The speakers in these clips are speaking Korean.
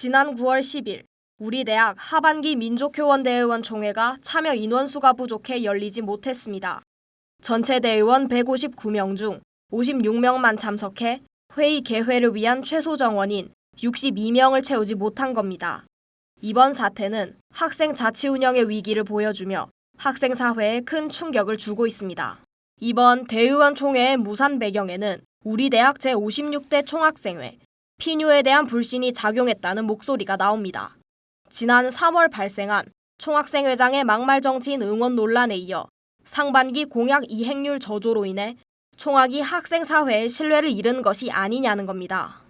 지난 9월 10일 우리 대학 하반기 민족교원대의원 총회가 참여 인원수가 부족해 열리지 못했습니다. 전체 대의원 159명 중 56명만 참석해 회의 개회를 위한 최소 정원인 62명을 채우지 못한 겁니다. 이번 사태는 학생 자치 운영의 위기를 보여주며 학생 사회에 큰 충격을 주고 있습니다. 이번 대의원 총회의 무산 배경에는 우리 대학 제56대 총학생회 피뉴에 대한 불신이 작용했다는 목소리가 나옵니다. 지난 3월 발생한 총학생회장의 막말 정치인 응원 논란에 이어 상반기 공약 이행률 저조로 인해 총학이 학생 사회의 신뢰를 잃은 것이 아니냐는 겁니다.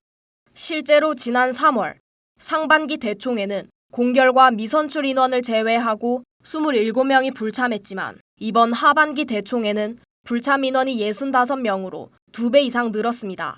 실제로 지난 3월 상반기 대총회는 공결과 미선출 인원을 제외하고 27명이 불참했지만 이번 하반기 대총회는 불참 인원이 65명으로 2배 이상 늘었습니다.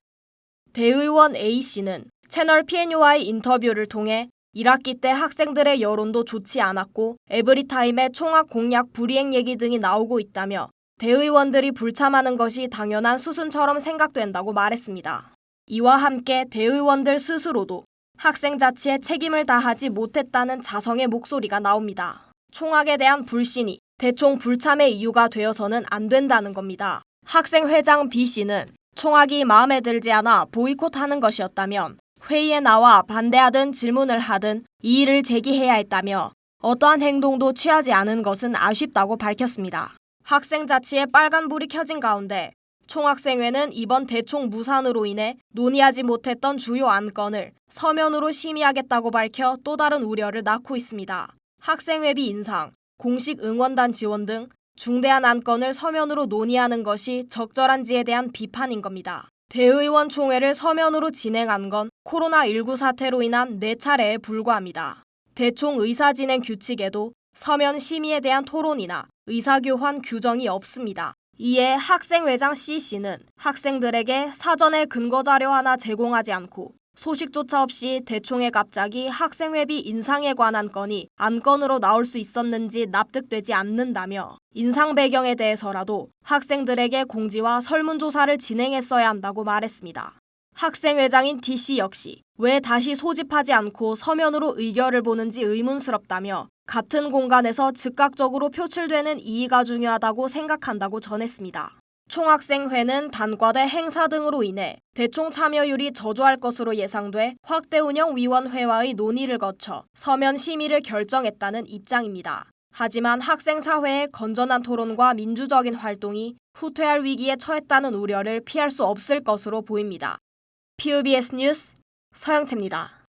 대의원 A씨는 채널 PNU와의 인터뷰를 통해 1학기 때 학생들의 여론도 좋지 않았고 에브리타임에 총학 공약 불이행 얘기 등이 나오고 있다며 대의원들이 불참하는 것이 당연한 수순처럼 생각된다고 말했습니다. 이와 함께 대의원들 스스로도 학생 자치에 책임을 다하지 못했다는 자성의 목소리가 나옵니다. 총학에 대한 불신이 대총 불참의 이유가 되어서는 안 된다는 겁니다. 학생회장 B씨는 총학이 마음에 들지 않아 보이콧하는 것이었다면 회의에 나와 반대하든 질문을 하든 이의를 제기해야 했다며 어떠한 행동도 취하지 않은 것은 아쉽다고 밝혔습니다. 학생 자치에 빨간불이 켜진 가운데 총학생회는 이번 대총 무산으로 인해 논의하지 못했던 주요 안건을 서면으로 심의하겠다고 밝혀 또 다른 우려를 낳고 있습니다. 학생회비 인상, 공식 응원단 지원 등 중대한 안건을 서면으로 논의하는 것이 적절한지에 대한 비판인 겁니다. 대의원 총회를 서면으로 진행한 건 코로나19 사태로 인한 4차례에 불과합니다. 대총 의사진행 규칙에도 서면 심의에 대한 토론이나 의사교환 규정이 없습니다. 이에 학생회장 C씨는 학생들에게 사전에 근거자료 하나 제공하지 않고 소식조차 없이 대총회 갑자기 학생회비 인상에 관한 건이 안건으로 나올 수 있었는지 납득되지 않는다며 인상 배경에 대해서라도 학생들에게 공지와 설문조사를 진행했어야 한다고 말했습니다. 학생회장인 D씨 역시 왜 다시 소집하지 않고 서면으로 의결을 보는지 의문스럽다며 같은 공간에서 즉각적으로 표출되는 이의가 중요하다고 생각한다고 전했습니다. 총학생회는 단과대 행사 등으로 인해 대총 참여율이 저조할 것으로 예상돼 확대운영위원회와의 논의를 거쳐 서면 심의를 결정했다는 입장입니다. 하지만 학생사회의 건전한 토론과 민주적인 활동이 후퇴할 위기에 처했다는 우려를 피할 수 없을 것으로 보입니다. PUBS 뉴스 서영채입니다.